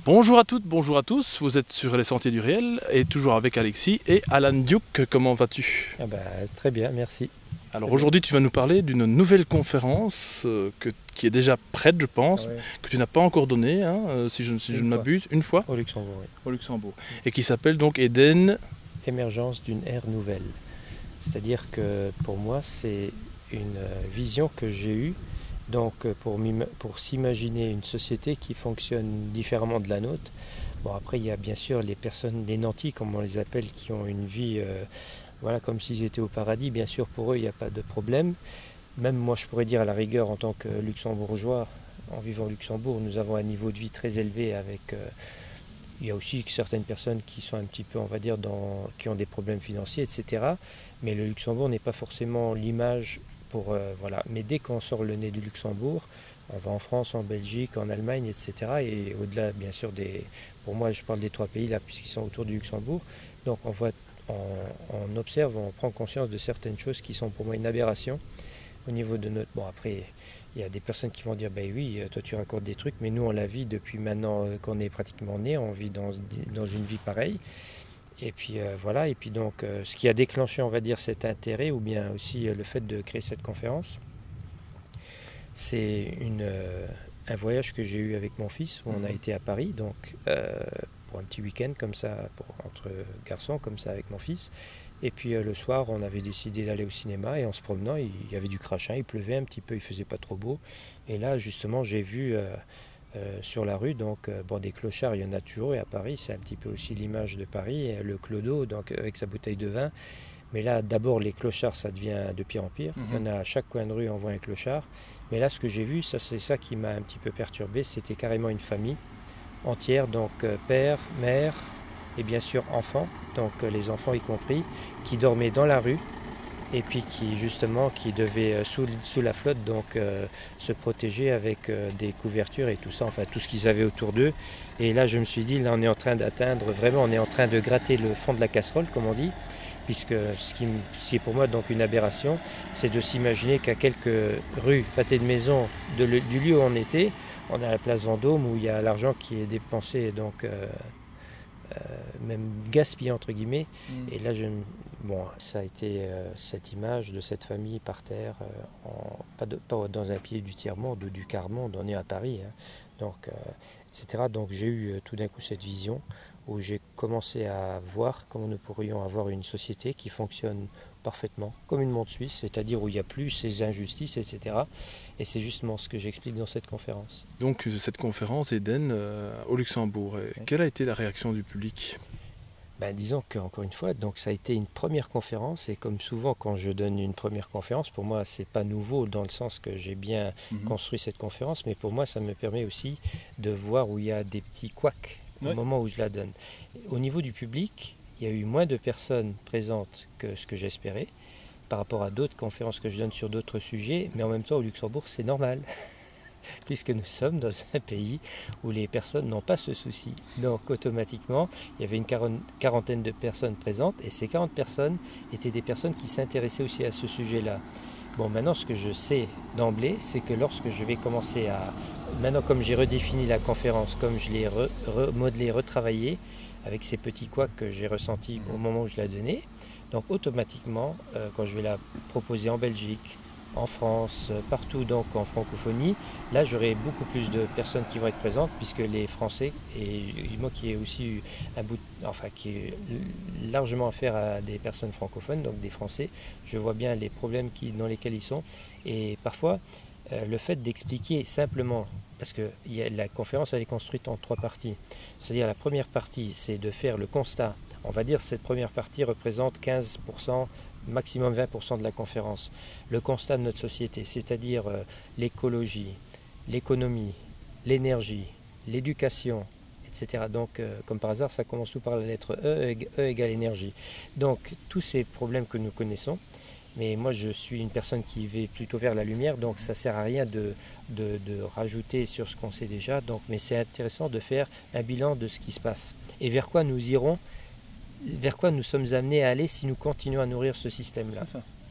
Bonjour à toutes, bonjour à tous, vous êtes sur les Sentiers du Réel et toujours avec Alexis et Alan Duke, comment vas-tu? Très bien, merci. Alors Très aujourd'hui tu vas nous parler d'une nouvelle conférence qui est déjà prête je pense, bien. Ouais, que tu n'as pas encore donnée, si je ne fois. m'abuse, une fois Au Luxembourg, oui. au Luxembourg, et qui s'appelle donc Eden. Émergence d'une ère nouvelle. C'est-à-dire que pour moi, c'est une vision que j'ai eue donc pour s'imaginer une société qui fonctionne différemment de la nôtre. Bon, après, il y a bien sûr les personnes, les nantis, comme on les appelle, qui ont une vie voilà, comme s'ils étaient au paradis. Bien sûr, pour eux, il n'y a pas de problème. Même moi, je pourrais dire à la rigueur, en tant que luxembourgeois, en vivant au Luxembourg, nous avons un niveau de vie très élevé avec... il y a aussi certaines personnes qui sont un petit peu, on va dire, qui ont des problèmes financiers, etc. Mais le Luxembourg n'est pas forcément l'image pour... voilà. Mais dès qu'on sort le nez du Luxembourg, on va en France, en Belgique, en Allemagne, etc. Et au-delà, bien sûr, pour moi, je parle des trois pays là, puisqu'ils sont autour du Luxembourg. Donc on observe, on prend conscience de certaines choses qui sont pour moi une aberration au niveau de notre... Bon, après, il y a des personnes qui vont dire, ben oui, toi tu racontes des trucs, mais nous on la vit depuis maintenant qu'on est pratiquement né, on vit dans une vie pareille. Et puis voilà, et puis donc ce qui a déclenché, on va dire, cet intérêt, ou bien aussi le fait de créer cette conférence, c'est un voyage que j'ai eu avec mon fils, où on a été à Paris, donc pour un petit week-end comme ça, entre garçons, comme ça avec mon fils. Et puis le soir, on avait décidé d'aller au cinéma et en se promenant, il y avait du crachin, il pleuvait un petit peu, il faisait pas trop beau. Et là, justement, j'ai vu sur la rue, donc bon, des clochards, il y en a toujours, et à Paris, c'est un petit peu aussi l'image de Paris, le clodo, donc avec sa bouteille de vin. Mais là, d'abord, les clochards, ça devient de pire en pire. Il y en a à chaque coin de rue, on voit un clochard. Mais là, ce que j'ai vu, c'est ça qui m'a un petit peu perturbé, c'était carrément une famille entière, donc père, mère et bien sûr enfants, donc les enfants y compris, qui dormaient dans la rue et puis qui devaient sous la flotte donc se protéger avec des couvertures et tout ça, enfin tout ce qu'ils avaient autour d'eux. Et là je me suis dit, là on est en train d'atteindre, vraiment on est en train de gratter le fond de la casserole comme on dit, puisque ce qui est pour moi donc une aberration, c'est de s'imaginer qu'à quelques rues, pâté de maison du lieu où on était, on est à la place Vendôme où il y a l'argent qui est dépensé, donc même gaspillé entre guillemets. Et là, bon, ça a été cette image de cette famille par terre, pas dans un pays du tiers-monde ou du quart-monde, on est à Paris, hein, donc, etc. Donc j'ai eu tout d'un coup cette vision où j'ai commencé à voir comment nous pourrions avoir une société qui fonctionne parfaitement, comme une montre suisse, c'est-à-dire où il n'y a plus ces injustices, etc. Et c'est justement ce que j'explique dans cette conférence. Donc cette conférence Eden au Luxembourg, Oui. quelle a été la réaction du public? Disons qu'encore une fois, donc ça a été une première conférence, et comme souvent quand je donne une première conférence, pour moi c'est pas nouveau dans le sens que j'ai bien construit cette conférence, mais pour moi ça me permet aussi de voir où il y a des petits couacs au moment où je la donne. Au niveau du public, il y a eu moins de personnes présentes que ce que j'espérais par rapport à d'autres conférences que je donne sur d'autres sujets, mais en même temps au Luxembourg c'est normal. Puisque nous sommes dans un pays où les personnes n'ont pas ce souci. Donc automatiquement, il y avait une quarantaine de personnes présentes, et ces 40 personnes étaient des personnes qui s'intéressaient aussi à ce sujet-là. Bon, maintenant ce que je sais d'emblée, c'est que lorsque je vais commencer à... Maintenant comme j'ai redéfini la conférence, comme je l'ai remodelé, retravaillé, avec ces petits couacs que j'ai ressentis au moment où je la donnais, donc automatiquement, quand je vais la proposer en Belgique, en France, partout donc en francophonie, là j'aurai beaucoup plus de personnes qui vont être présentes, puisque les Français, et moi qui ai aussi eu qui ai largement affaire à des personnes francophones, donc des Français, je vois bien les problèmes dans lesquels ils sont, et parfois le fait d'expliquer simplement, parce que la conférence elle est construite en trois parties, c'est-à-dire la première partie c'est de faire le constat, on va dire que cette première partie représente 15%, maximum 20% de la conférence. Le constat de notre société, c'est-à-dire l'écologie, l'économie, l'énergie, l'éducation, etc. Donc, comme par hasard, ça commence tout par la lettre E, E égale énergie. Donc, tous ces problèmes que nous connaissons, mais moi je suis une personne qui va plutôt vers la lumière, donc ça ne sert à rien de rajouter sur ce qu'on sait déjà, donc, mais c'est intéressant de faire un bilan de ce qui se passe et vers quoi nous irons, vers quoi nous sommes amenés à aller si nous continuons à nourrir ce système-là.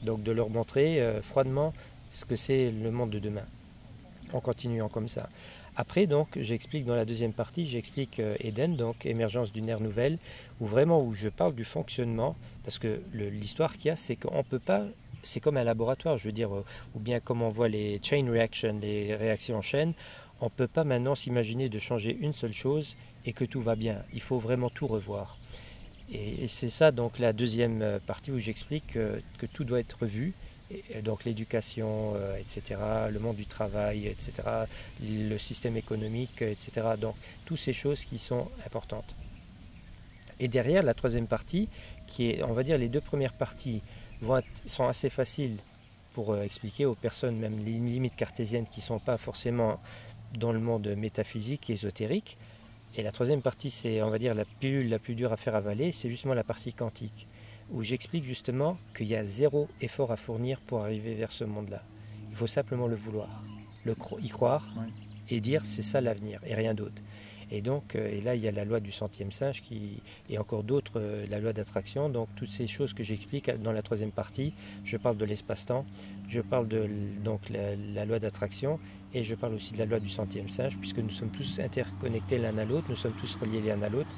Donc de leur montrer froidement ce que c'est le monde de demain, en continuant comme ça. Après, donc, j'explique dans la deuxième partie, j'explique Eden, donc émergence d'une ère nouvelle, où je parle du fonctionnement, parce que l'histoire qu'il y a, c'est qu'on peut pas, c'est comme un laboratoire, je veux dire, ou bien comme on voit les chain reactions, les réactions en chaîne, on ne peut pas maintenant s'imaginer de changer une seule chose et que tout va bien. Il faut vraiment tout revoir. Et c'est ça donc la deuxième partie où j'explique que tout doit être revu. Et donc l'éducation, etc., le monde du travail, etc., le système économique, etc. Donc toutes ces choses qui sont importantes. Et derrière la troisième partie, qui est, on va dire, les deux premières parties sont assez faciles pour expliquer aux personnes, même les limites cartésiennes qui ne sont pas forcément dans le monde métaphysique, ésotérique. Et la troisième partie, c'est, on va dire, la pilule la plus dure à faire avaler, c'est justement la partie quantique, où j'explique justement qu'il y a zéro effort à fournir pour arriver vers ce monde-là. Il faut simplement le vouloir, y croire et dire c'est ça l'avenir et rien d'autre. Et donc, et là, il y a la loi du centième singe et encore d'autres, la loi d'attraction. Donc, toutes ces choses que j'explique dans la troisième partie, je parle de l'espace-temps, je parle de donc, la loi d'attraction et je parle aussi de la loi du centième singe, puisque nous sommes tous interconnectés l'un à l'autre, nous sommes tous reliés l'un à l'autre.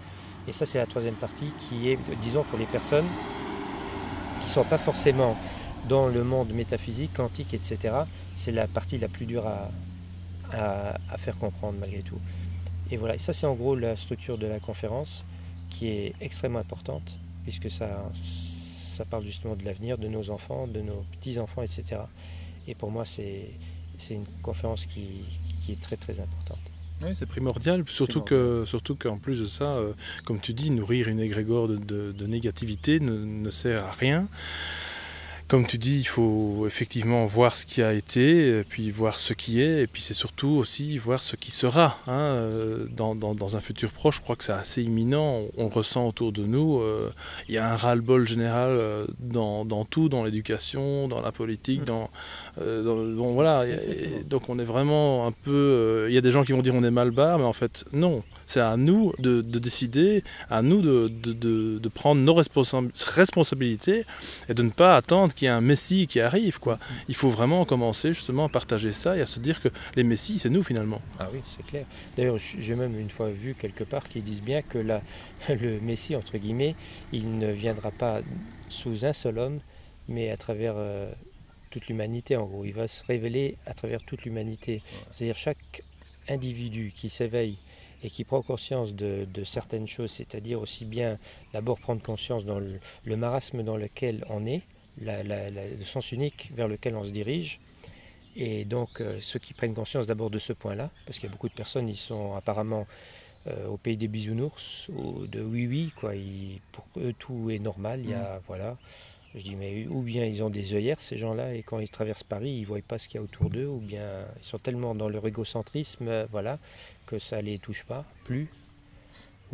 Et ça, c'est la troisième partie qui est, disons, pour les personnes qui ne sont pas forcément dans le monde métaphysique, quantique, etc. C'est la partie la plus dure à faire comprendre malgré tout. Et voilà, et ça c'est en gros la structure de la conférence qui est extrêmement importante puisque ça parle justement de l'avenir de nos enfants, de nos petits-enfants, etc. Et pour moi c'est une conférence qui est très très importante. Oui, c'est primordial, surtout qu'en plus de ça, comme tu dis, nourrir une égrégore de négativité ne sert à rien. Comme tu dis, il faut effectivement voir ce qui a été, puis voir ce qui est, et puis c'est surtout aussi voir ce qui sera. Dans un futur proche, je crois que c'est assez imminent, on le ressent autour de nous. Il y a un ras-le-bol général dans tout, dans l'éducation, dans la politique, voilà. Donc on est vraiment un peu... il y a des gens qui vont dire on est mal barre, mais en fait non. C'est à nous de décider, à nous de prendre nos responsabilités et de ne pas attendre qu'il y ait un messie qui arrive, quoi. Il faut vraiment commencer justement à partager ça et à se dire que les messies, c'est nous finalement. Ah oui, c'est clair. D'ailleurs, j'ai même une fois vu quelque part qu'ils disent bien que le messie, entre guillemets, il ne viendra pas sous un seul homme, mais à travers toute l'humanité, en gros. Il va se révéler à travers toute l'humanité. Ouais. C'est-à-dire chaque individu qui s'éveille et qui prend conscience de certaines choses, c'est-à-dire aussi bien d'abord prendre conscience dans le marasme dans lequel on est, le sens unique vers lequel on se dirige, et donc ceux qui prennent conscience d'abord de ce point-là, parce qu'il y a beaucoup de personnes, ils sont apparemment au pays des bisounours, ou de oui, quoi, pour eux tout est normal, il y a, voilà. Je dis, mais ou bien ils ont des œillères, ces gens-là, et quand ils traversent Paris, ils ne voient pas ce qu'il y a autour d'eux, ou bien ils sont tellement dans leur égocentrisme, voilà, que ça ne les touche pas, plus.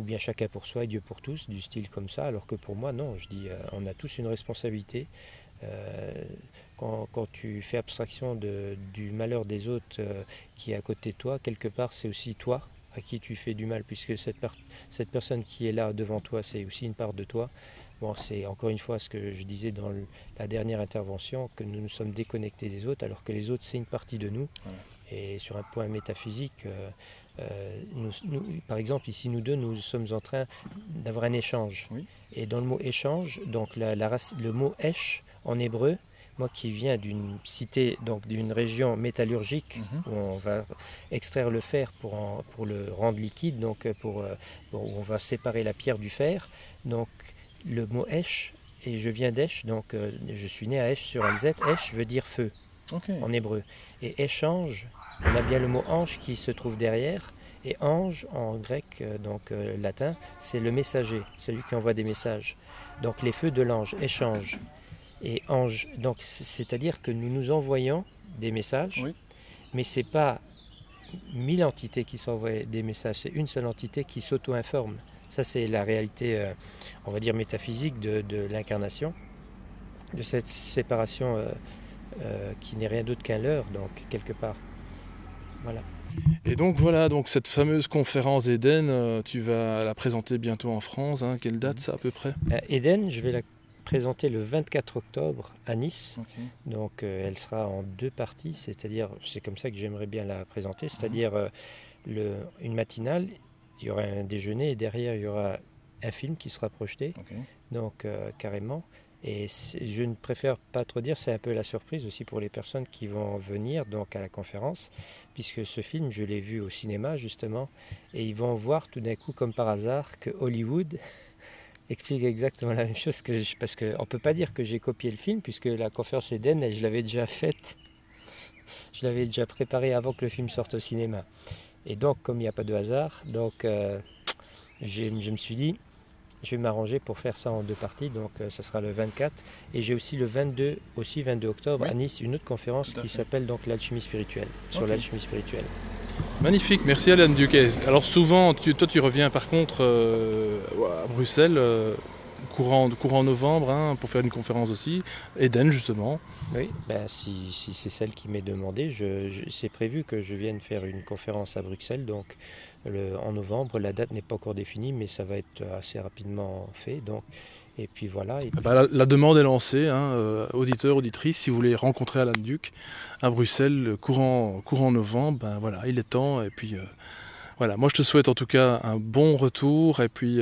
Ou bien chacun pour soi et Dieu pour tous, du style comme ça, alors que pour moi, non, je dis, on a tous une responsabilité. Quand tu fais abstraction du malheur des autres qui est à côté de toi, quelque part, c'est aussi toi à qui tu fais du mal, puisque cette personne qui est là devant toi, c'est aussi une part de toi. Bon, c'est encore une fois ce que je disais dans la dernière intervention, que nous nous sommes déconnectés des autres, alors que les autres, c'est une partie de nous. Voilà. Et sur un point métaphysique, par exemple, ici, nous deux, nous sommes en train d'avoir un échange. Oui. Et dans le mot échange, donc le mot esh en hébreu, moi qui viens d'une cité, donc d'une région métallurgique, où on va extraire le fer pour le rendre liquide, donc où on va séparer la pierre du fer. Donc, le mot Esh, et je viens d'Esh, donc je suis né à Esh sur Alzette. Esh veut dire feu en hébreu. Et échange, on a bien le mot ange qui se trouve derrière. Et ange en grec, donc latin, c'est le messager, celui qui envoie des messages. Donc les feux de l'ange, échange. Et ange, donc c'est-à-dire que nous nous envoyons des messages, oui. Mais ce n'est pas 1000 entités qui s'envoient des messages, c'est une seule entité qui s'auto-informe. Ça, c'est la réalité, on va dire, métaphysique de l'incarnation, de cette séparation qui n'est rien d'autre qu'un leurre, donc, quelque part. Voilà. Et donc, voilà, donc cette fameuse conférence Eden, tu vas la présenter bientôt en France. Hein. Quelle date, ça, à peu près ? Eden, je vais la présenter le 24 octobre à Nice. Okay. Donc, elle sera en deux parties, c'est-à-dire, c'est comme ça que j'aimerais bien la présenter, c'est-à-dire... une matinale, il y aura un déjeuner et derrière il y aura un film qui sera projeté, donc carrément. Et je ne préfère pas trop dire, c'est un peu la surprise aussi pour les personnes qui vont venir donc à la conférence, puisque ce film, je l'ai vu au cinéma justement, et ils vont voir tout d'un coup, comme par hasard, que Hollywood explique exactement la même chose parce qu'on ne peut pas dire que j'ai copié le film, puisque la conférence Eden, je l'avais déjà faite, je l'avais déjà préparée avant que le film sorte au cinéma. Et donc, comme il n'y a pas de hasard, donc je me suis dit, je vais m'arranger pour faire ça en 2 parties, donc ça sera le 24. Et j'ai aussi le 22 octobre à Nice, une autre conférence qui s'appelle donc l'alchimie spirituelle, sur l'alchimie spirituelle. Magnifique, merci Alan Duquet. Alors souvent, toi tu reviens par contre à Bruxelles, courant novembre, pour faire une conférence aussi, Eden justement. Oui, si c'est celle qui m'est demandée, c'est prévu que je vienne faire une conférence à Bruxelles, donc en novembre. La date n'est pas encore définie, mais ça va être assez rapidement fait. Donc, et puis voilà. Et puis... la demande est lancée, auditeurs, auditrices, si vous voulez rencontrer Alan Duc à Bruxelles, courant novembre, voilà, il est temps. Et puis voilà, moi je te souhaite en tout cas un bon retour et puis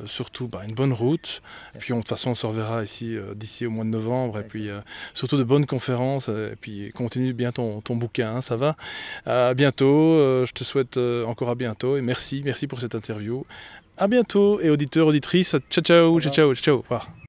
surtout une bonne route. Et puis de toute façon on se reverra ici d'ici au mois de novembre. Et puis surtout de bonnes conférences. Et puis continue bien ton bouquin, ça va. À bientôt, je te souhaite encore à bientôt et merci pour cette interview. À bientôt et auditeurs, auditrices, ciao. Au revoir.